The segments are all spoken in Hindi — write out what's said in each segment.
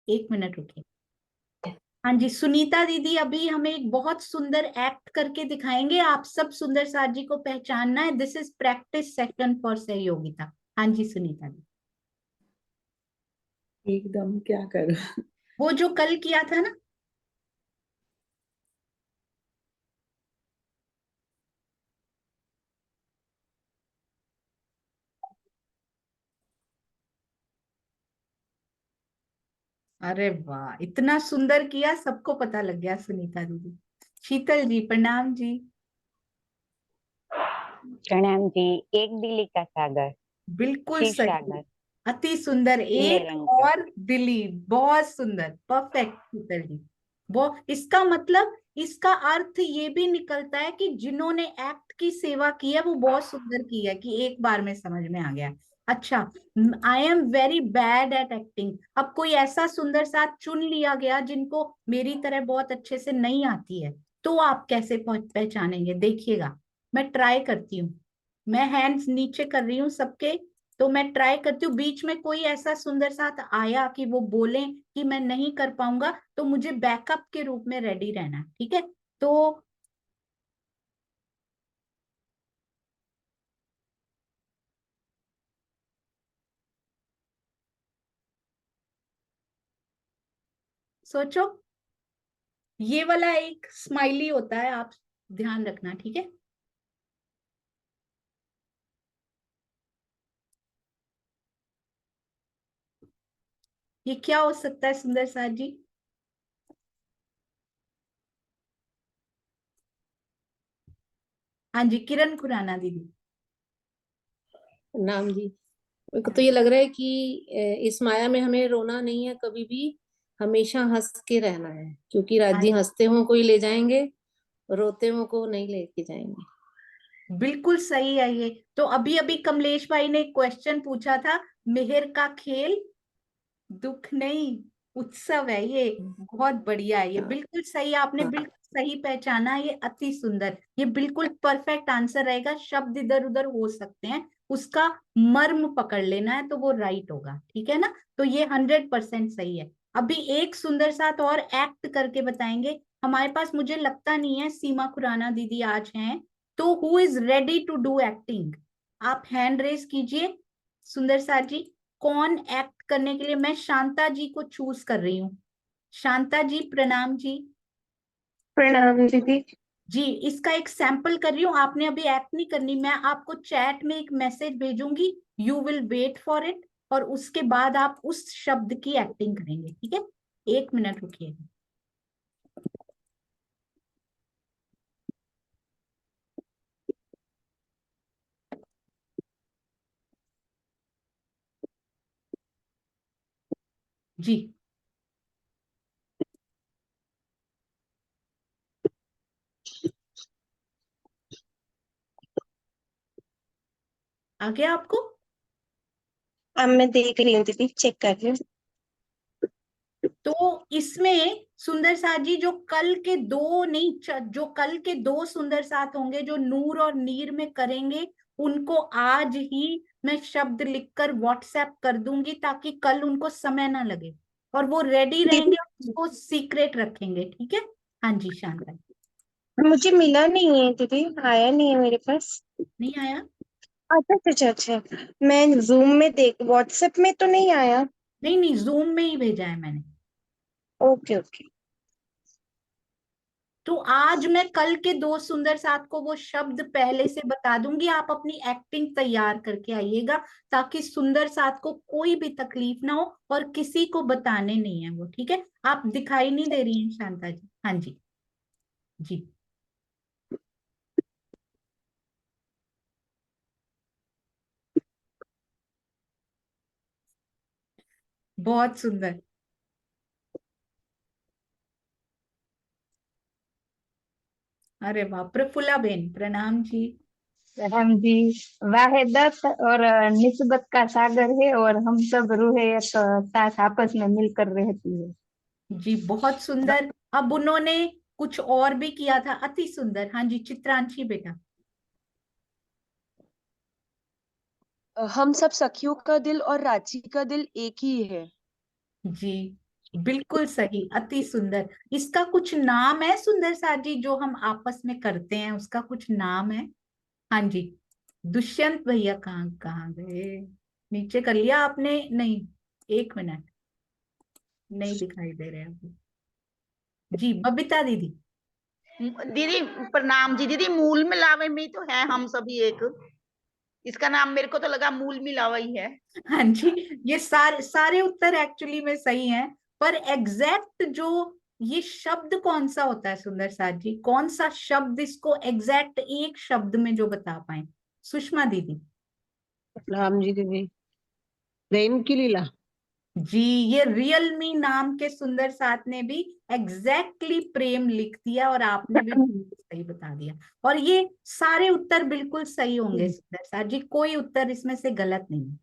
एक मिनट रुकिए। हाँ जी, सुनीता दीदी अभी हमें एक बहुत सुंदर एक्ट करके दिखाएंगे। आप सब सुंदर साथ जी को पहचानना है। This is practice session for सहयोगिता। हाँ जी सुनीता दी। एकदम क्या करूं। वो जो कल किया था ना। अरे वाह, इतना सुंदर किया, सबको पता लग गया सुनीता दीदी। शीतल जी प्रणाम जी। प्रणाम जी। एक दिली का सागर, बिल्कुल शिव सही। सागर, अति सुंदर, पीले एक रंग का। और दिली। बहुत सुंदर, परफेक्ट शीतल जी। वो इसका मतलब, इसका अर्थ ये भी निकलता है कि जिन्होंने एक्ट की सेवा की है वो बहुत सुंदर की है, कि एक बार में समझ में आ गया। अच्छा, I am very bad at acting. अब कोई ऐसा सुंदर साथ चुन लिया गया जिनको मेरी तरह बहुत अच्छे से नहीं आती है, तो आप कैसे पहचानेंगे? देखिएगा, मैं ट्राई करती हूँ। मैं हैंड्स नीचे कर रही हूँ सबके। तो मैं ट्राई करती हूँ, बीच में कोई ऐसा सुंदर साथ आया कि वो बोले कि मैं नहीं कर पाऊंगा, तो मुझे बैकअप के रूप में रेडी रहना है, ठीक है? तो सोचो, ये वाला एक स्माइली होता है, आप ध्यान रखना, ठीक है? ये क्या हो सकता है सुंदर साथ जी? हाँ जी, किरण खुराना दीदी। नाम जी, मेरे को तो ये लग रहा है कि इस माया में हमें रोना नहीं है कभी भी, हमेशा हंस के रहना है, क्योंकि हाँ, राजी हंसते हो कोई ले जाएंगे, रोते हो को नहीं लेके जाएंगे। बिल्कुल सही है ये। तो अभी अभी कमलेश भाई ने एक क्वेश्चन पूछा था, मेहर का खेल दुख नहीं उत्सव है ये। बहुत बढ़िया है ये, हाँ बिल्कुल सही, आपने हाँ। बिल्कुल सही पहचाना। ये अति सुंदर, ये बिल्कुल परफेक्ट आंसर रहेगा। शब्द इधर उधर हो सकते हैं, उसका मर्म पकड़ लेना है तो वो राइट होगा, ठीक है ना? तो ये 100% सही है। अभी एक सुंदर साथ और एक्ट करके बताएंगे हमारे पास। मुझे लगता नहीं है सीमा खुराना दीदी आज हैं, तो who is ready to do acting? आप हैंड रेस कीजिए सुंदर साथ जी। कौन एक्ट करने के लिए? मैं शांता जी को चूज कर रही हूँ। शांता जी प्रणाम जी। प्रणाम दीदी। जी, इसका एक सैंपल कर रही हूँ, आपने अभी एक्ट नहीं करनी। मैं आपको चैट में एक मैसेज भेजूंगी, you will wait for it, और उसके बाद आप उस शब्द की एक्टिंग करेंगे, ठीक है? एक मिनट रुकिए। जी, आ गया आपको? अब मैं देख रही हूँ दीदी, चेक कर रही हूँ। तो इसमें सुंदर साथ जी, जो कल के दो नहीं, जो कल के दो सुंदर साथ होंगे जो नूर और नीर में करेंगे, उनको आज ही मैं शब्द लिखकर व्हाट्सएप कर दूंगी, ताकि कल उनको समय ना लगे, और वो रेडी रहेंगे और दीदी उसको सीक्रेट रखेंगे, ठीक है? हाँ जी शांता। मुझे मिला नहीं है दीदी, आया नहीं है मेरे पास। नहीं आया? अच्छा अच्छा अच्छा, मैं जूम में देख, व्हाट्सएप में तो नहीं आया। नहीं नहीं, जूम में ही भेजा है मैंने। Okay okay. तो आज मैं कल के दो सुंदर साथ को वो शब्द पहले से बता दूंगी, आप अपनी एक्टिंग तैयार करके आइएगा, ताकि सुंदर साथ को कोई भी तकलीफ ना हो, और किसी को बताने नहीं है वो, ठीक है? आप दिखाई नहीं दे रही हैं शांता जी? हाँ जी। जी, बहुत सुंदर। अरे वाह, प्रफुल्ला बेन प्रणाम जी। हम जी। वाहिदत और निस्बत का सागर है, और हम सब रूहे एक साथ आपस में मिलकर रहती है। जी बहुत सुंदर। अब उन्होंने कुछ और भी किया था, अति सुंदर। हाँ जी चित्रांशी बेटा। हम सब सखियों का दिल और रांची का दिल एक ही है। जी, बिल्कुल सही, अति सुंदर। इसका कुछ नाम है सुंदर साथ जी, जो हम आपस में करते हैं, उसका कुछ नाम है? हाँ जी, दुष्यंत भैया कहाँ कहाँ गए? नीचे कर लिया आपने? नहीं, एक मिनट, नहीं दिखाई दे रहे अभी। जी बबीता दीदी। दीदी प्रणाम जी। दीदी मूल मिलावे में तो है हम सभी एक, इसका नाम मेरे को तो लगा मूल मिलावा ही है। हाँ जी, ये सारे सारे उत्तर एक्चुअली में सही हैं, पर एग्जैक्ट जो ये शब्द कौन सा होता है सुंदर साथ जी, कौन सा शब्द इसको एग्जैक्ट एक शब्द में जो बता पाए? सुषमा दीदी। राम जी दीदी, प्रेम की लीला। जी, ये रियलमी नाम के सुंदर साथ ने भी एग्जैक्टली प्रेम लिख दिया, और आपने भी सही बता दिया। और ये सारे उत्तर बिल्कुल सही होंगे सुंदर साथ जी, कोई उत्तर इसमें से गलत नहीं है।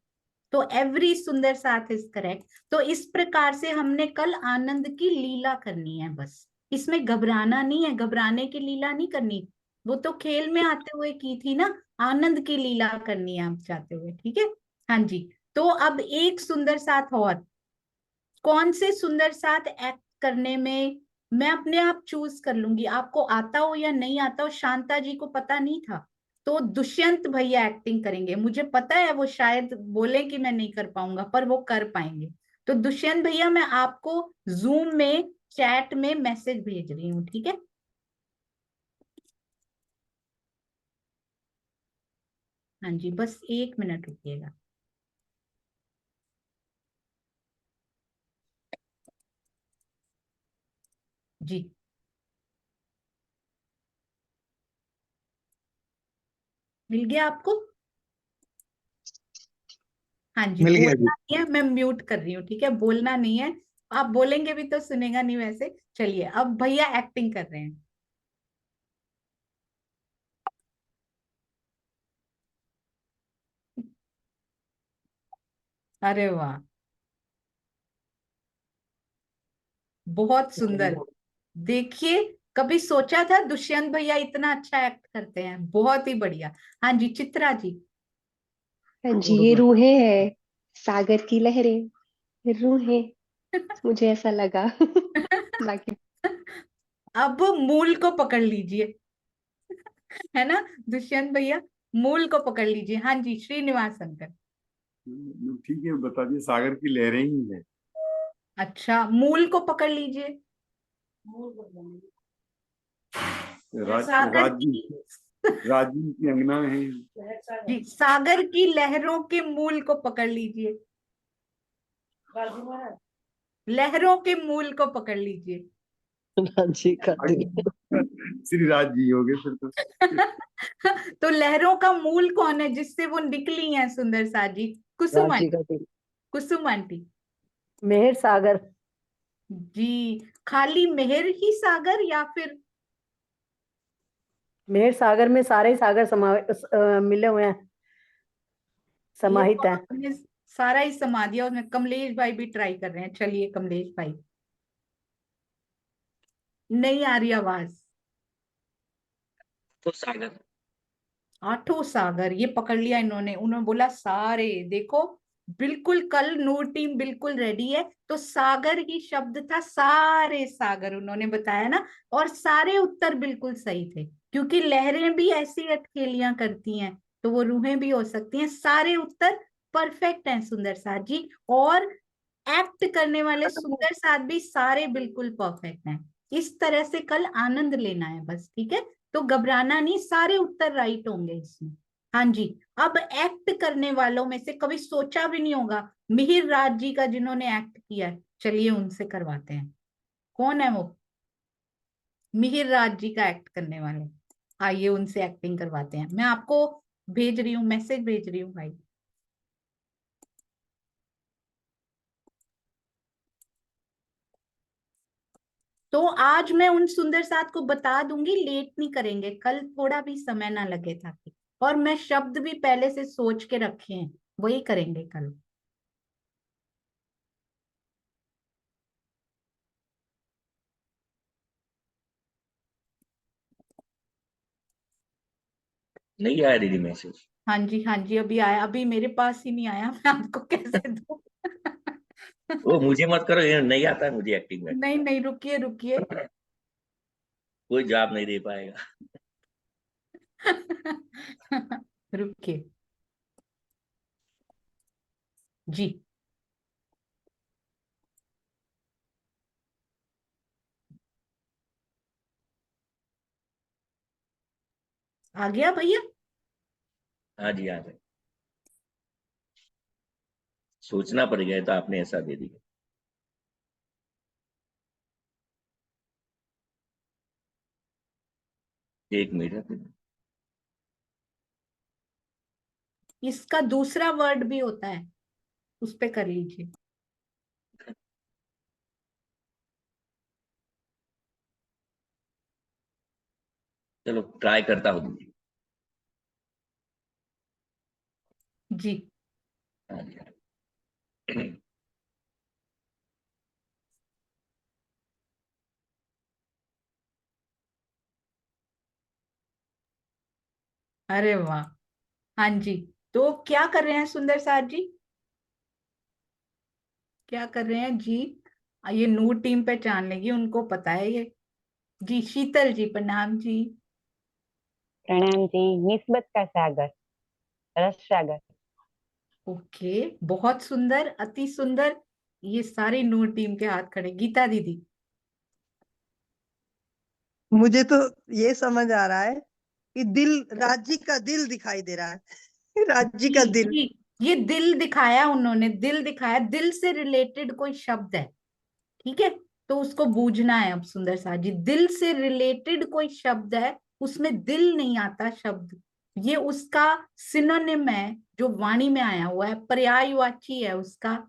तो एवरी सुंदर साथ इज करेक्ट। तो इस प्रकार से हमने कल आनंद की लीला करनी है, बस इसमें घबराना नहीं है, घबराने की लीला नहीं करनी, वो तो खेल में आते हुए की थी ना, आनंद की लीला करनी है आप चाहते हुए, ठीक है। हाँ जी, तो अब एक सुंदर साथ और, कौन से सुंदर साथ एक्ट करने में मैं अपने आप चूज कर लूंगी, आपको आता हो या नहीं आता हो। शांता जी को पता नहीं था, तो दुष्यंत भैया एक्टिंग करेंगे, मुझे पता है वो शायद बोले कि मैं नहीं कर पाऊंगा, पर वो कर पाएंगे। तो दुष्यंत भैया, मैं आपको जूम में चैट में मैसेज भेज रही हूँ, ठीक है। हाँ जी, बस एक मिनट रुकिएगा। जी, मिल गया आपको? हाँ जी, मिल गया जी। बोलना नहीं है, मैं म्यूट कर रही हूँ, ठीक है, बोलना नहीं है। आप बोलेंगे भी तो सुनेगा नहीं वैसे। चलिए, अब भैया एक्टिंग कर रहे हैं। अरे वाह, बहुत सुंदर। देखिए, कभी सोचा था दुष्यंत भैया इतना अच्छा एक्ट करते हैं, बहुत ही बढ़िया। हाँ जी, चित्रा जी। हाँ जी, ये रूहें हैं, सागर की लहरें, रूहें, मुझे ऐसा लगा। बाकी अब मूल को पकड़ लीजिए, है ना दुष्यंत भैया, मूल को पकड़ लीजिए। हाँ जी, श्रीनिवास अंकल। ठीक है, बता दिए, सागर की लहरें ही है। अच्छा, मूल को पकड़ लीजिए। सागर राजी की राजी की अंगना है। जी, सागर की लहरों के मूल को पकड़ लीजिए, लहरों के मूल को पकड़ लीजिए। राजी का दिल। श्री राज जी हो गए फिर तो। तो लहरों का मूल कौन है जिससे वो निकली हैं सुंदर सा जी? कुसुम राजी आंटी। का दिल। कुसुम आंटी। मेहर सागर। जी, खाली मेहर ही सागर या फिर? मेहर सागर में सारे सागर मिले हुए हैं, ये समाहित तो हैं। आपने सारा ही समा दिया उसमें। कमलेश भाई भी ट्राई कर रहे हैं, चलिए कमलेश भाई। नहीं आ रही आवाज। तो सागर। आठों सागर ये पकड़ लिया इन्होंने, उन्होंने बोला सारे। देखो, बिल्कुल कल नूर टीम बिल्कुल रेडी है। तो सागर ही शब्द था, सारे सागर उन्होंने बताया ना, और सारे उत्तर बिल्कुल सही थे, क्योंकि लहरें भी ऐसी अटखेलियां करती हैं, तो वो रूहें भी हो सकती हैं। सारे उत्तर परफेक्ट हैं सुंदर साथ जी, और एक्ट करने वाले सुंदर साथ भी सारे बिल्कुल परफेक्ट हैं। इस तरह से कल आनंद लेना है बस, ठीक है। तो घबराना नहीं, सारे उत्तर राइट होंगे इसमें। हाँ जी, अब एक्ट करने वालों में से कभी सोचा भी नहीं होगा मिहिर राज जी का, जिन्होंने एक्ट किया है, चलिए उनसे करवाते हैं। कौन है वो मिहिर राज जी का एक्ट करने वाले? आइए उनसे एक्टिंग करवाते हैं। मैं आपको भेज रही हूँ, मैसेज भेज रही हूँ भाई। तो आज मैं उन सुंदर साथ को बता दूंगी, लेट नहीं करेंगे कल, थोड़ा भी समय ना लगे ताकि, और मैं शब्द भी पहले से सोच के रखे हैं, वही करेंगे कल। नहीं आया दीदी मैसेज। हाँ जी, हाँ जी, अभी आया, अभी मेरे पास ही नहीं आया, मैं आपको कैसे दूं? वो मुझे मत करो, ये नहीं आता है मुझे एक्टिंग में। नहीं नहीं, रुकिए रुकिए। कोई जवाब नहीं दे पाएगा। रुकिए जी। आ गया भैया? हाँ जी, आ गए। सोचना पड़ गया तो आपने ऐसा दे दिया। एक मिनट। इसका दूसरा वर्ड भी होता है, उस पे कर लीजिए। चलो ट्राई करता हूँ। जी। हाँ जी। अरे वाह। हाँ जी। तो क्या कर रहे हैं सुंदर साथ जी? क्या कर रहे हैं जी? ये नूर टीम पहचान लेगी, उनको पता है ये। जी शीतल जी, प्रणाम जी। प्रणाम जी। निस्बत का सागर, रस सागर। ओके, बहुत सुंदर, अति सुंदर। ये सारी नूर टीम के हाथ खड़े। गीता दीदी। मुझे तो ये समझ आ रहा है कि दिल, राज्य का दिल दिखाई दे रहा है। राज्य का जी दिल। जी, ये दिल दिखाया उन्होंने, दिल दिखाया, दिल से रिलेटेड कोई शब्द है, ठीक है? तो उसको बूझना है अब सुंदर सा जी। दिल से रिलेटेड कोई शब्द है, उसमें दिल नहीं आता शब्द, ये उसका सिनोनिम है जो वाणी में आया हुआ है, पर्यायवाची है उसका।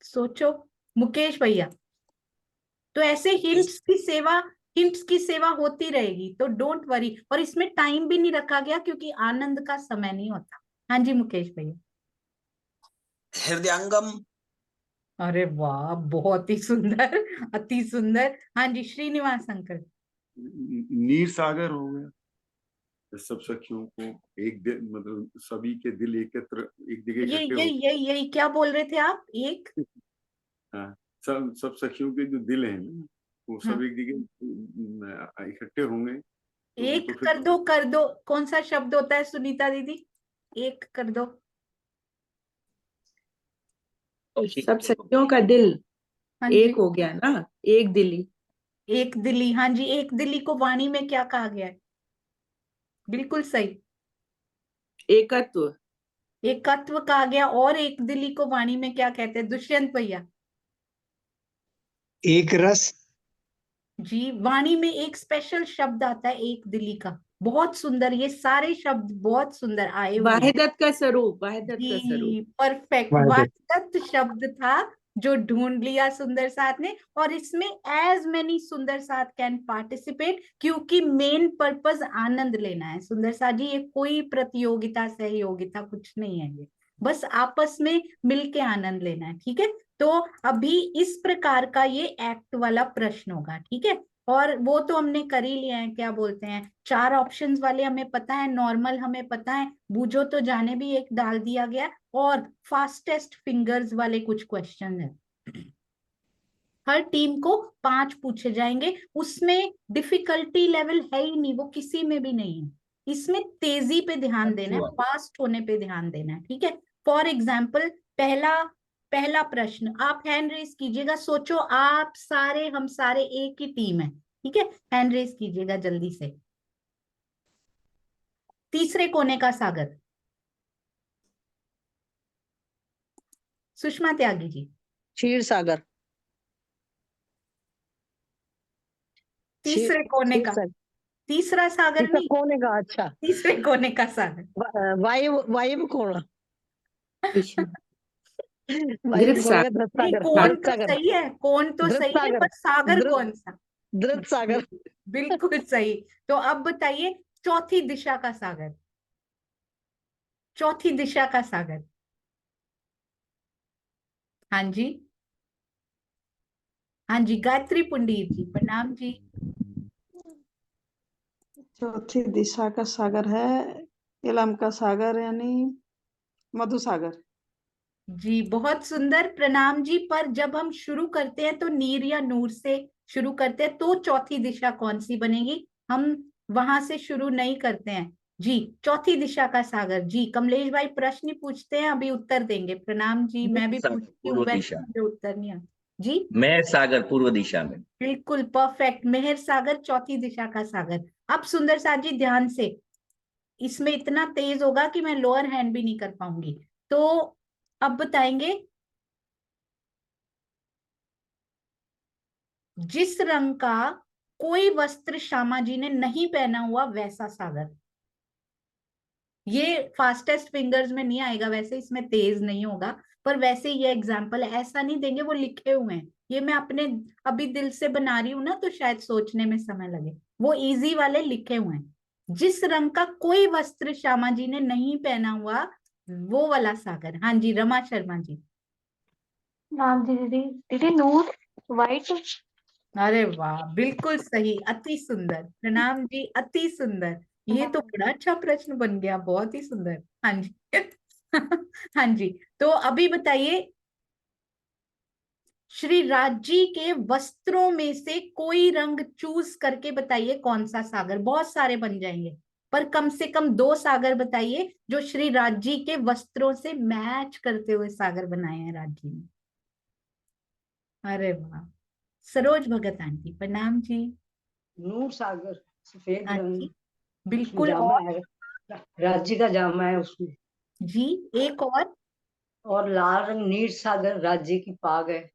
सोचो मुकेश भैया। तो ऐसे हिंट्स की सेवा होती रहेगी, तो डोंट वरी। और इसमें टाइम भी नहीं रखा गया क्योंकि आनंद का समय नहीं होता। हाँ जी मुकेश भैया। हृदयंगम। अरे वाह, बहुत ही सुंदर, अति सुंदर। हाँ जी श्रीनिवास अंकल। नीर सागर हो गया। सब सखियों को एक दिल, मतलब सभी के दिल एकत्र एक जगह ये इकट्ठे ये हो। ये यही क्या बोल रहे थे आप? एक। हाँ, सब सब सखियों के जो दिल हैं ना, वो हाँ, सब एक जगह इकट्ठे होंगे तो वो एक तो फिर कर दो, कर दो। कौन सा शब्द होता है सुनीता दीदी? एक कर दो। सब सखियों का दिल हाँ एक जी, हो गया ना, एक दिली। एक दिली। हाँ जी, एक दिली को वाणी में क्या कहा गया है? बिल्कुल सही, एकत्व। एकत्व कहा गया। और एक दिली को वाणी में क्या कहते हैं दुष्यंत भैया? एक रस। जी, वाणी में एक स्पेशल शब्द आता है एक दिली का, बहुत सुंदर। ये सारे शब्द बहुत सुंदर आए हुए हैं। वाहिदत का स्वरूप, वाहिदत का जी स्वरूप। परफेक्ट, वाहिदत शब्द था जो ढूंढ लिया सुंदर साथ ने। और इसमें एज मेनी सुंदर साथ कैन पार्टिसिपेट, क्योंकि मेन पर्पस आनंद लेना है सुंदर साथ जी। ये कोई प्रतियोगिता सहयोगिता कुछ नहीं है, ये बस आपस में मिलके आनंद लेना है, ठीक है? तो अभी इस प्रकार का ये एक्ट वाला प्रश्न होगा, ठीक है? और वो तो हमने कर ही लिया है, क्या बोलते हैं, 4 ऑप्शंस वाले हमें पता है, नॉर्मल हमें पता है, बूझो तो जाने भी एक डाल दिया गया, और फास्टेस्ट फिंगर्स वाले कुछ क्वेश्चन है। हर टीम को 5 पूछे जाएंगे। उसमें डिफिकल्टी लेवल है ही नहीं, वो किसी में भी नहीं है। इसमें तेजी पे ध्यान देना है, फास्ट होने पे ध्यान देना है, ठीक है? फॉर एग्जाम्पल, पहला पहला प्रश्न, आप हैंड रेस कीजिएगा। सोचो आप सारे, हम सारे एक ही टीम है, ठीक है? हैंड रेस कीजिएगा जल्दी से। तीसरे कोने का सागर, सुषमा त्यागी जी। क्षीर सागर। तीसरे कोने क्षीर का, सागर। तीसरा सागर तीसरा नहीं, कोने का, अच्छा। तीसरे कोने का सागर। वायु वायु कोण। वायु धृत कोण का सागर। धृत नहीं, सागर। कौन धृत तो सागर। सही है, कौन तो धृत सही है, सागर। पर सागर धृत कौन सा? धृत सागर। बिल्कुल सही। तो अब बताइए, चौथी दिशा का सागर, चौथी दिशा का सागर। हाँ जी, हाँ जी, गायत्री पुंडीर जी, प्रणाम जी। चौथी दिशा का सागर है इलम का सागर, यानी मधु सागर। जी बहुत सुंदर, प्रणाम जी। पर जब हम शुरू करते हैं तो नीर या नूर से शुरू करते हैं, तो चौथी दिशा कौन सी बनेगी? हम वहां से शुरू नहीं करते हैं जी। चौथी दिशा का सागर जी। कमलेश भाई प्रश्न ही पूछते हैं, अभी उत्तर देंगे। प्रणाम जी, मैं भी सागर पूछती हूँ, पूर्व वैसे दिशा, मुझे उत्तर नहीं आता जी। मैं सागर पूर्व दिशा में। बिल्कुल परफेक्ट, मेहर सागर चौथी दिशा का सागर। अब सुंदर साथ जी ध्यान से, इसमें इतना तेज होगा कि मैं लोअर हैंड भी नहीं कर पाऊंगी। तो अब बताएंगे, जिस रंग का कोई वस्त्र श्यामा जी ने नहीं पहना हुआ वैसा सागर। ये फास्टेस्ट फिंगर्स में नहीं आएगा, वैसे इसमें तेज नहीं होगा, पर वैसे ये एग्जाम्पल ऐसा नहीं देंगे, वो लिखे हुए हैं। ये मैं अपने अभी दिल से बना रही हूं ना, तो शायद सोचने में समय लगे। वो इजी वाले लिखे हुए हैं। जिस रंग का कोई वस्त्र श्यामा जी ने नहीं पहना हुआ वो वाला सागर। हाँ जी रमा शर्मा जी। नाम जी दीदी, दीदी नूर, वाइट। अरे वाह, बिल्कुल सही, अति सुंदर। प्रणाम जी, अति सुंदर। ये तो बड़ा अच्छा प्रश्न बन गया, बहुत ही सुंदर। हाँ जी हाँ जी। तो अभी बताइए, श्री राजी के वस्त्रों में से कोई रंग चूज करके बताइए कौन सा सागर। बहुत सारे बन जाएंगे, पर कम से कम 2 सागर बताइए जो श्री राजी के वस्त्रों से मैच करते हुए सागर बनाए हैं राजी ने। अरे वाह, सरोज भगत आंटी प्रणाम जी। नूर सागर सफेद हाँ रंग, जी उसमें बिल्कुल। जामा और है, राज्य का जामा है उसमें। जी एक और लाल रंग नीर सागर राज्य की पाग है।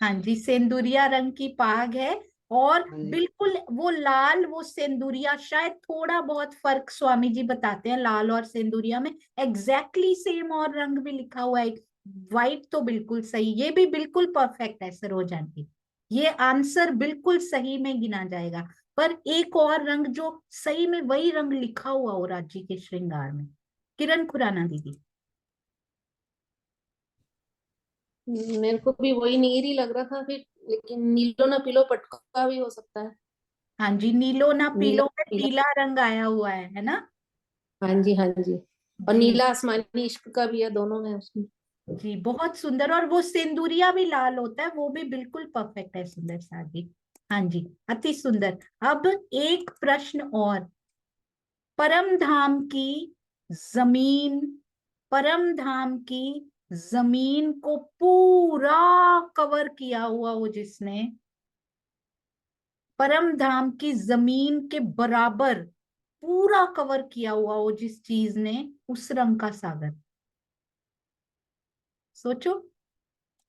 हाँ जी सेंदुरिया रंग की पाग है। और हाँ जी। बिल्कुल वो लाल, वो सेंदुरिया, शायद थोड़ा बहुत फर्क स्वामी जी बताते हैं लाल और सेंदुरिया में, एग्जैक्टली सेम और रंग भी लिखा हुआ है। व्हाइट तो बिल्कुल सही, ये भी बिल्कुल परफेक्ट है सरोज आंटी। ये आंसर बिल्कुल सही में गिना जाएगा। पर एक और रंग जो सही में वही रंग लिखा हुआ हो राज्य के श्रृंगार में। किरण खुराना दीदी। मेरे को भी वही नीर ही लग रहा था फिर, लेकिन नीलो ना पीलो पटका भी हो सकता है। हाँ जी, नीलो ना नीला पीलो में पीला, पीला रंग आया हुआ है ना? हाँ जी हाँ जी। और जी नीला आसमानी इश्क का भी है, दोनों है उसमें। जी बहुत सुंदर। और वो सिंदूरिया भी लाल होता है, वो भी बिल्कुल परफेक्ट है सुंदर साजी। हाँ जी अति सुंदर। अब एक प्रश्न और, परम धाम की जमीन, परम धाम की जमीन को पूरा कवर किया हुआ वो जिसने, परम धाम की जमीन के बराबर पूरा कवर किया हुआ वो जिस चीज ने, उस रंग का सागर। सोचो,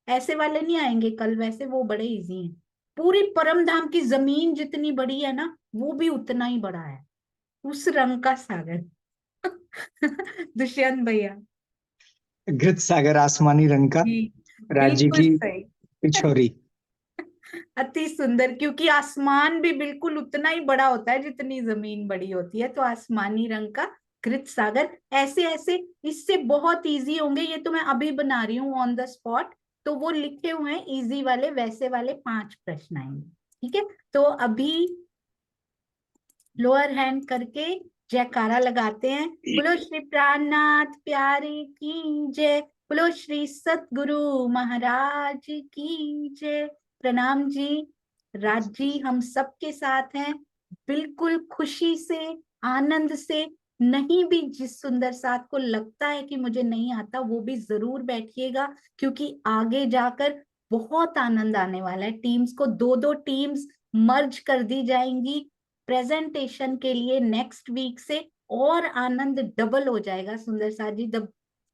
ऐसे वाले नहीं आएंगे कल, वैसे वो बड़े इजी हैं। पूरी परम धाम की जमीन जितनी बड़ी है ना, वो भी उतना ही बड़ा है उस रंग का सागर दुष्यंत भैया। घृत सागर आसमानी रंग का, जी राज्य बिल्कुल की सही पिछोरी। अति सुंदर, क्योंकि आसमान भी बिल्कुल उतना ही बड़ा होता है जितनी जमीन बड़ी होती है। तो आसमानी रंग का घृत सागर। ऐसे ऐसे इससे बहुत इजी होंगे, ये तो मैं अभी बना रही हूँ ऑन द स्पॉट। तो वो लिखे हुए हैं इजी वाले, वैसे वाले 5 प्रश्न आएंगे। ठीक है, तो अभी लोअर हैंड करके जयकारा लगाते हैं। बोलो श्री प्राणनाथ प्यारे की जय, बोलो श्री सतगुरु महाराज की जय। प्रणाम जी। राज जी हम सबके साथ हैं, बिल्कुल खुशी से, आनंद से। नहीं भी जिस सुंदर साथ को लगता है कि मुझे नहीं आता, वो भी जरूर बैठिएगा, क्योंकि आगे जाकर बहुत आनंद आने वाला है। टीम्स को 2-2 टीम्स मर्ज कर दी जाएंगी प्रेजेंटेशन के लिए नेक्स्ट वीक से, और आनंद डबल हो जाएगा सुंदर साथ जी।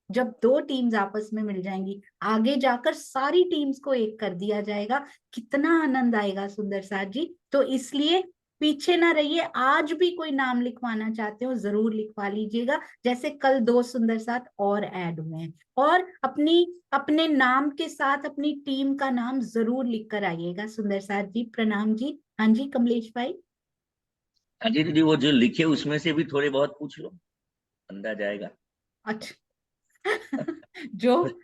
जब 2 टीम्स आपस में मिल जाएंगी, आगे जाकर सारी टीम्स को एक कर दिया जाएगा। कितना आनंद आएगा सुंदर साथ जी। तो इसलिए पीछे ना रहिए, आज भी कोई नाम लिखवाना चाहते हो जरूर लिखवा लीजिएगा। जैसे कल 2 सुंदर साथ और ऐड हुए हैं, और अपने नाम के साथ अपनी टीम का नाम जरूर लिख कर आइएगा सुंदर साथ जी। प्रणाम जी। हाँ जी कमलेश भाई। हाँ जी दीदी, वो जो लिखे उसमें से भी थोड़े बहुत पूछ लो, अंदाज आएगा। अच्छा जो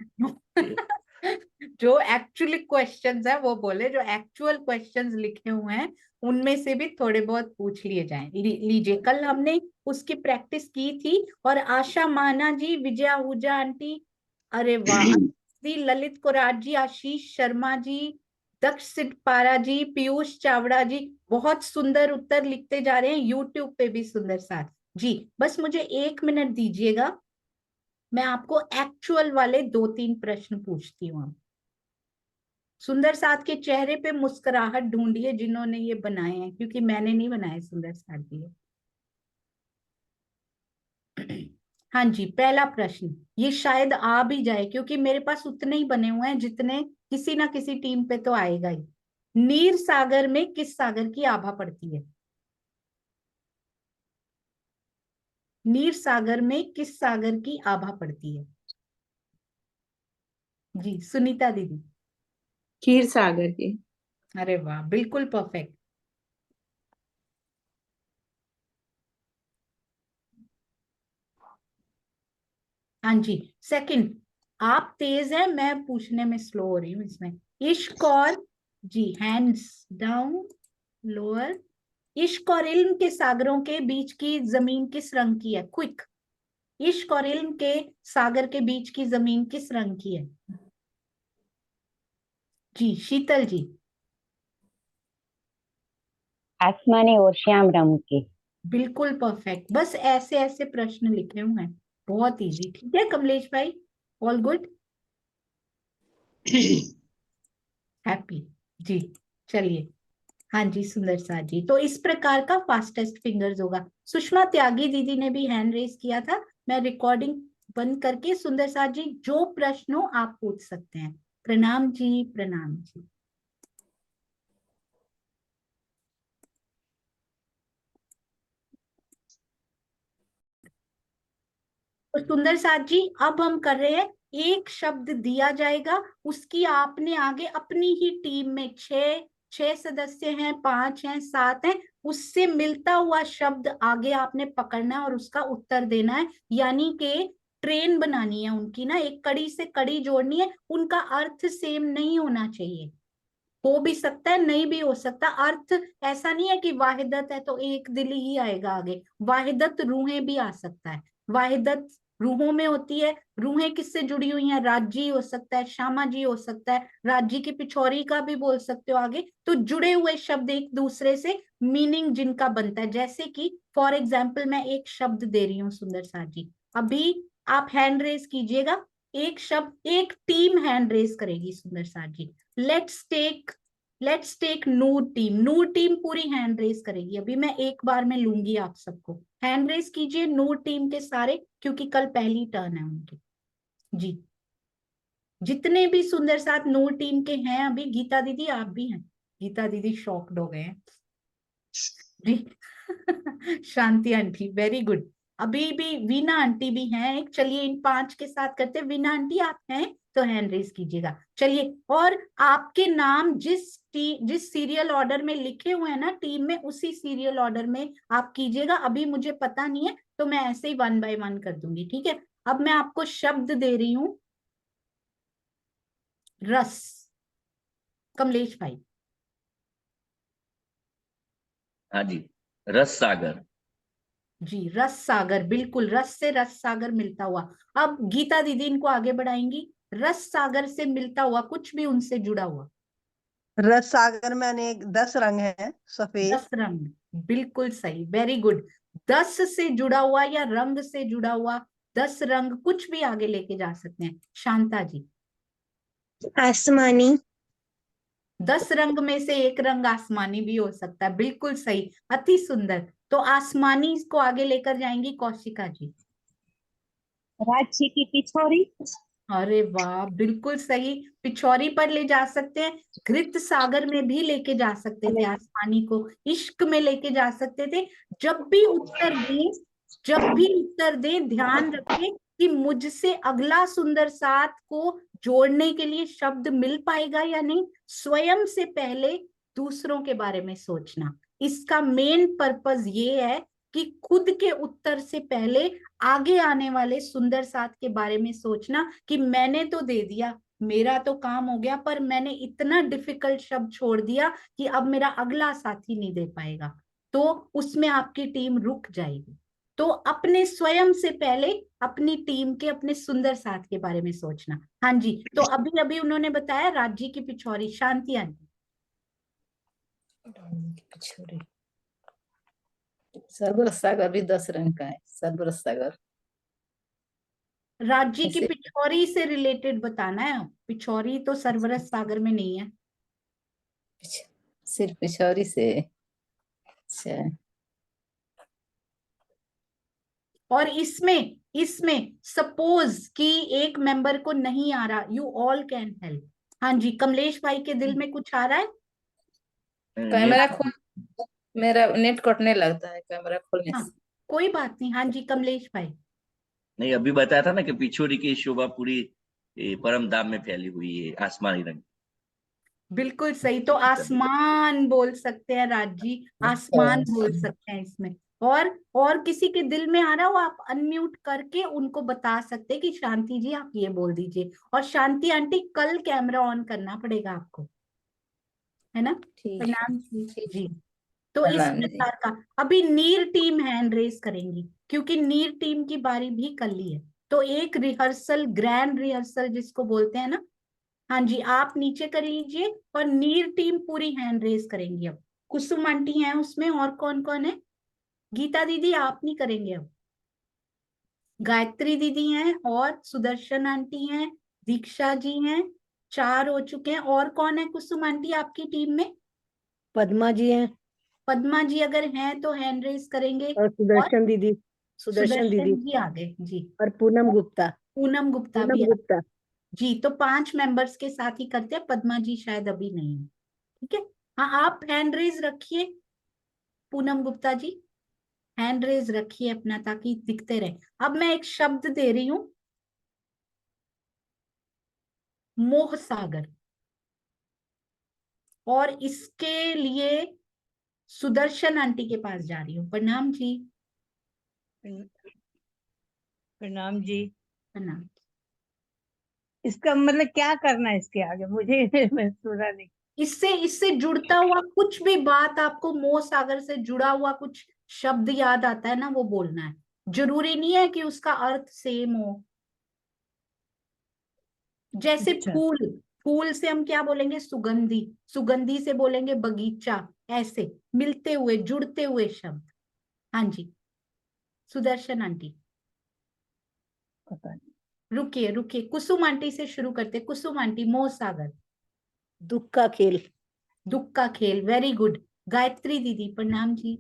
जो एक्चुअली क्वेश्चंस है वो बोले, जो एक्चुअल क्वेश्चंस लिखे हुए हैं उनमें से भी थोड़े बहुत पूछ लिए जाएं। लीजिए, कल हमने उसकी प्रैक्टिस की थी। और आशा माना जी, विजया आहूजा आंटी, अरे वाह, श्री ललित कोराट जी, आशीष शर्मा जी, दक्ष सिद्धपारा जी, पीयूष चावड़ा जी, बहुत सुंदर उत्तर लिखते जा रहे हैं। यूट्यूब पे भी सुंदर साथ जी। बस मुझे 1 मिनट दीजिएगा, मैं आपको एक्चुअल वाले 2-3 प्रश्न पूछती हूँ। सुंदर साथ के चेहरे पे मुस्कुराहट ढूंढिए जिन्होंने ये बनाए हैं, क्योंकि मैंने नहीं बनाए सुंदर साथ जी। हाँ जी, पहला प्रश्न, ये शायद आ भी जाए क्योंकि मेरे पास उतने ही बने हुए हैं जितने किसी ना किसी टीम पे तो आएगा ही। नीर सागर में किस सागर की आभा पड़ती है? नीर सागर में किस सागर की आभा पड़ती है? जी सुनीता दीदी। क्षीर सागर की। अरे वाह, बिल्कुल परफेक्ट। हाँ जी, सेकंड, आप तेज हैं, मैं पूछने में स्लो हो रही हूँ इसमें। इश्क और, जी हैंड्स डाउन, लोअर। इश्क और इल्म के सागरों के बीच की जमीन किस रंग की है? क्विक। इश्क और इल्म के सागर के बीच की जमीन किस रंग की है? जी शीतल जी। आसमानी और श्याम रंग की। बिल्कुल परफेक्ट। बस ऐसे ऐसे प्रश्न लिखे हुए हैं, बहुत इजी। ठीक है कमलेश भाई, ऑल गुड, हैप्पी जी। चलिए, हाँ जी सुंदर सा जी, तो इस प्रकार का फास्टेस्ट फिंगर्स होगा। सुषमा त्यागी दीदी ने भी हैंड रेस किया था। मैं रिकॉर्डिंग बंद करके, सुंदर सा जी जो प्रश्न हो आप पूछ सकते हैं। प्रणाम जी, प्रणाम जी। तो सुंदर साथ जी, अब हम कर रहे हैं, एक शब्द दिया जाएगा, उसकी आपने आगे अपनी ही टीम में 6 सदस्य हैं, 5 हैं, 7 हैं, उससे मिलता हुआ शब्द आगे आपने पकड़ना है और उसका उत्तर देना है। यानी कि ट्रेन बनानी है उनकी ना, एक कड़ी से कड़ी जोड़नी है। उनका अर्थ सेम नहीं होना चाहिए, हो भी सकता है नहीं भी हो सकता। अर्थ ऐसा नहीं है कि वाहिदत है तो एक दिल ही आएगा आगे, वाहिदत रूहें भी आ सकता है। वाहिदत रूहों में होती है। रूहें किससे जुड़ी हुई हैं? राज्य हो सकता है, श्यामा जी हो सकता है, राज्य की पिछौरी का भी बोल सकते हो आगे। तो जुड़े हुए शब्द एक दूसरे से मीनिंग जिनका बनता है, जैसे कि फॉर एग्जाम्पल मैं एक शब्द दे रही हूँ सुंदर सा जी, अभी आप हैंड रेस कीजिएगा। एक शब्द, एक टीम हैंड रेस करेगी सुंदर सा जी। Let's take Noor team. Noor team पूरी हैंड रेस करेगी। अभी मैं एक बार में लूंगी आप सबको, हैंड रेस कीजिए नूर टीम के सारे, क्योंकि कल पहली टर्न है उनकी जी। जितने भी सुंदर साथ नूर टीम के हैं, अभी गीता दीदी आप भी हैं। गीता दीदी शॉक्ड हो गए हैं जी शांति आंटी वेरी गुड। अभी भी वीना आंटी भी हैं एक। चलिए इन 5 के साथ करते हैं। वीना आंटी आप हैं तो हैंड रेस कीजिएगा। चलिए, और आपके नाम जिस सीरियल ऑर्डर में लिखे हुए हैं ना टीम में, उसी सीरियल ऑर्डर में आप कीजिएगा। अभी मुझे पता नहीं है तो मैं ऐसे ही 1 बाय 1 कर दूंगी, ठीक है। अब मैं आपको शब्द दे रही हूं, रस। कमलेश भाई। हाँ जी, रस सागर। जी रस सागर, बिल्कुल, रस से रस सागर मिलता हुआ। अब गीता दीदी इनको आगे बढ़ाएंगी। रस सागर से मिलता हुआ कुछ भी उनसे जुड़ा हुआ। रस सागर में अनेक 10 रंग हैं, सफेद। 10 रंग, बिल्कुल सही, वेरी गुड। 10 से जुड़ा हुआ या रंग से जुड़ा हुआ, 10 रंग, कुछ भी आगे लेके जा सकते हैं। शांता जी। आसमानी। 10 रंग में से एक रंग आसमानी भी हो सकता है, बिल्कुल सही, अति सुंदर। तो आसमानी को आगे लेकर जाएंगी कौशिका जी। राज्य की पिछौरी। अरे वाह, बिल्कुल सही, पिछौरी पर ले जा सकते हैं। घृत सागर में भी लेके जा सकते थे आसमानी को, इश्क में लेके जा सकते थे। जब भी उत्तर दें, जब भी उत्तर दें, ध्यान रखें कि मुझसे अगला सुंदर साथ को जोड़ने के लिए शब्द मिल पाएगा या नहीं। स्वयं से पहले दूसरों के बारे में सोचना, इसका मेन पर्पस ये है कि खुद के उत्तर से पहले आगे आने वाले सुंदर साथ के बारे में सोचना कि मैंने तो दे दिया, मेरा तो काम हो गया, पर मैंने इतना डिफिकल्ट शब्द छोड़ दिया कि अब मेरा अगला साथी नहीं दे पाएगा, तो उसमें आपकी टीम रुक जाएगी। तो अपने स्वयं से पहले अपनी टीम के, अपने सुंदर साथ के बारे में सोचना। हाँ जी, तो अभी अभी उन्होंने बताया राज्य की पिछौरी। शांति आंटी। पिछौरी, सरबरस सागर भी 10 रंग का है। सरबरस सागर राज्य की ऐसे पिछौरी से रिलेटेड बताना है। पिछौरी तो सरबरस सागर में नहीं है। सिर्फ पिछौरी से। अच्छा, और इसमें इसमें सपोज कि एक मेंबर को नहीं आ रहा, यू ऑल कैन हेल्प। हाँ जी, कमलेश भाई के दिल में कुछ आ रहा है? कैमरा खोल, मेरा नेट कटने लगता है कैमरा खोलने हाँ, से। कोई बात नहीं। हाँ जी, कमलेश भाई। नहीं, अभी बताया था ना कि पिछोरी की शोभा पूरी परम धाम में फैली हुई है, आसमानी रंग। बिल्कुल सही। तो आसमान बोल सकते हैं राज जी, आसमान बोल सकते हैं इसमें। और किसी के दिल में आ रहा हो, आप अनम्यूट करके उनको बता सकते हैं कि शांति जी आप ये बोल दीजिए। और शांति आंटी, कल कैमरा ऑन करना पड़ेगा आपको, है ना? प्रणाम जी। तो इस प्रणाम जी। प्रकार का अभी नीर टीम हैंड रेस करेंगी, क्योंकि नीर टीम की बारी भी कल ही है। तो एक रिहर्सल, ग्रैंड रिहर्सल जिसको बोलते हैं ना। हाँ जी, आप नीचे कर लीजिए और नीर टीम पूरी हैंड रेस करेंगी। अब कुसुम आंटी हैं उसमें, और कौन कौन है? गीता दीदी आप नहीं करेंगे अब। गायत्री दीदी हैं और सुदर्शन आंटी हैं, दीक्षा जी हैं, 4 हो चुके हैं। और कौन है कुसुम आंटी आपकी टीम में? पद्मा जी हैं पद्मा जी अगर हैं तो हैंड रेस करेंगे। और और सुदर्शन दीदी, सुदर्शन दीदी सुदर्शन जी आ गए जी। और पूनम गुप्ता। पूनम गुप्ता पूनम भी आ गुप्ता। जी। तो 5 मेंबर्स के साथ ही करते हैं। पद्मा जी शायद अभी नहीं है। ठीक है। हाँ, आप हैंड रेज रखिए पूनम गुप्ता जी, हैंड रेज रखिए अपना, ताकि दिखते रहे। अब मैं एक शब्द दे रही हूं, मोह सागर। और इसके लिए सुदर्शन आंटी के पास जा रही हूँ। प्रणाम जी। प्रणाम जी। प्रणाम। इसका मतलब क्या करना है इसके आगे, मुझे मैं सुना नहीं। इससे इससे जुड़ता हुआ कुछ भी बात, आपको मोह सागर से जुड़ा हुआ कुछ शब्द याद आता है ना, वो बोलना है। जरूरी नहीं है कि उसका अर्थ सेम हो। जैसे अच्छा। फूल, फूल से हम क्या बोलेंगे? सुगंधी। सुगंधी से बोलेंगे बगीचा। ऐसे मिलते हुए, जुड़ते हुए शब्द। हाँ जी, सुदर्शन आंटी। पता नहीं। रुकिए रुकिए, कुसुम आंटी से शुरू करते। कुसुम आंटी, मोह सागर। दुख का खेल। दुख का खेल, वेरी गुड। गायत्री दीदी प्रणाम जी।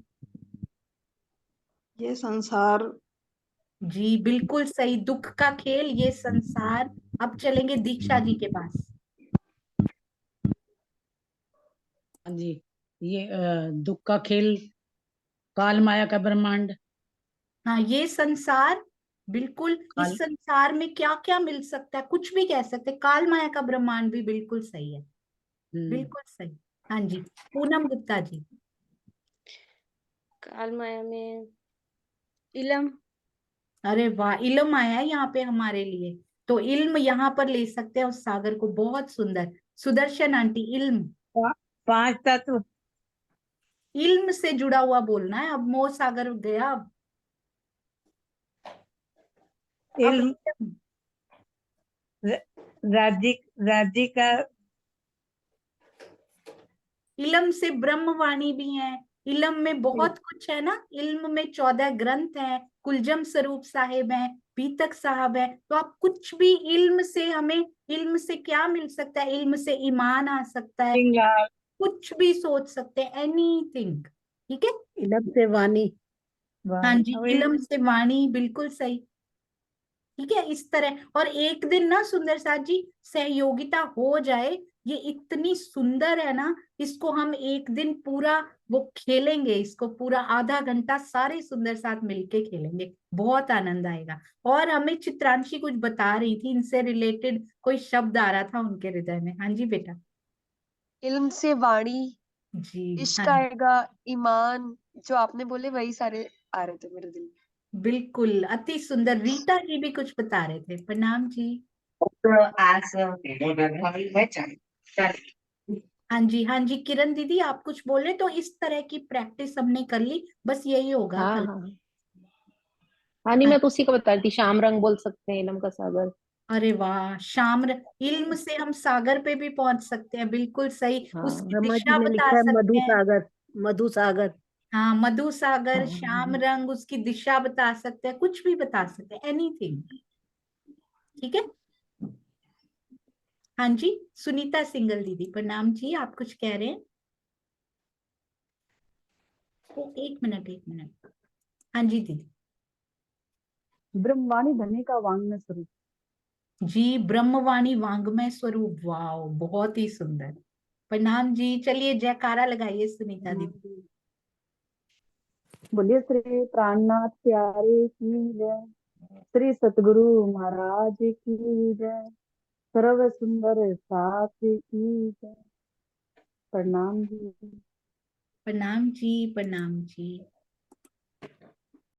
ये संसार। जी बिल्कुल सही, दुख का खेल, ये संसार। अब चलेंगे दीक्षा जी के पास। हाँ जी, ये दुख का खेल, काल माया का ब्रह्मांड। हाँ, ये संसार। बिल्कुल, इस संसार में क्या क्या मिल सकता है, कुछ भी कह सकते हैं। काल माया का ब्रह्मांड भी बिल्कुल सही है, बिल्कुल सही। हाँ जी, पूनम गुप्ता जी। काल माया में इलम। अरे वाह, इल्म आया है यहाँ पे हमारे लिए। तो इल्म यहाँ पर ले सकते हैं उस सागर को। बहुत सुंदर। सुदर्शन आंटी, इल्म। 5 तत्व। इल्म से जुड़ा हुआ बोलना है। अब मोह सागर गया। अब इल्म, राज्य, राज्य का। इल्म से ब्रह्मवाणी भी है। इल्म में बहुत कुछ है ना। इल्म में 14 ग्रंथ हैं, कुलजम स्वरूप साहिब हैं, पीतक साहब है। तो आप कुछ भी इल्म से, हमें इल्म से क्या मिल सकता है? इल्म से ईमान आ सकता है, कुछ भी सोच सकते हैं, एनीथिंग। ठीक है। इलम से वाणी। हाँ जी, इल्म से वाणी, बिल्कुल सही। ठीक है, इस तरह। और एक दिन ना सुंदर साथ जी, सहयोगिता हो जाए, ये इतनी सुंदर है ना, इसको हम एक दिन पूरा वो खेलेंगे, इसको पूरा आधा घंटा सारे सुंदर साथ मिलके खेलेंगे, बहुत आनंद आएगा। और हमें चित्रांशी कुछ बता रही थी, इनसे रिलेटेड कोई शब्द आ रहा था उनके हृदय में। हाँ जी बेटा। इल्म से वाणी, जी इश्क हाँ, आएगा, ईमान, जो आपने बोले वही सारे आ रहे थे मेरे दिल में। बिल्कुल अति सुंदर। रीता जी भी कुछ बता रहे थे। प्रणाम जी। हाँ जी, हाँ जी, किरण दीदी आप कुछ बोले। तो इस तरह की प्रैक्टिस हमने कर ली, बस यही होगा हाँ कल। हाँ, हाँ नहीं, मैं तो उसी का बता रही थी, श्याम रंग बोल सकते हैं, इलम का सागर। अरे वाह, इल्म से हम सागर पे भी पहुंच सकते हैं, बिल्कुल सही। हाँ, उसकी रमा जी दिशा ने बता लिखा है सकते मधु हैं। सागर, मधु सागर। हाँ, मधु सागर, श्याम हाँ, रंग, उसकी दिशा बता सकते हैं, कुछ भी बता सकते हैं, एनीथिंग। ठीक है। हाँ जी, सुनीता सिंगल दीदी प्रणाम जी, आप कुछ कह रहे हैं? एक मिनट, एक मिनट। हाँ जी दीदी। ब्रह्मवाणी धनी का वांग्मय स्वरूप। जी, ब्रह्मवाणी वांग्मय स्वरूप, वाह, बहुत ही सुंदर। प्रणाम जी। चलिए जयकारा लगाइए सुनीता दीदी। बोलिए श्री प्राणनाथ प्यारे की जय, श्री सतगुरु महाराज की जय, सर्व सुंदर साथ की जय। प्रणाम जी। प्रणाम जी, प्रणाम जी।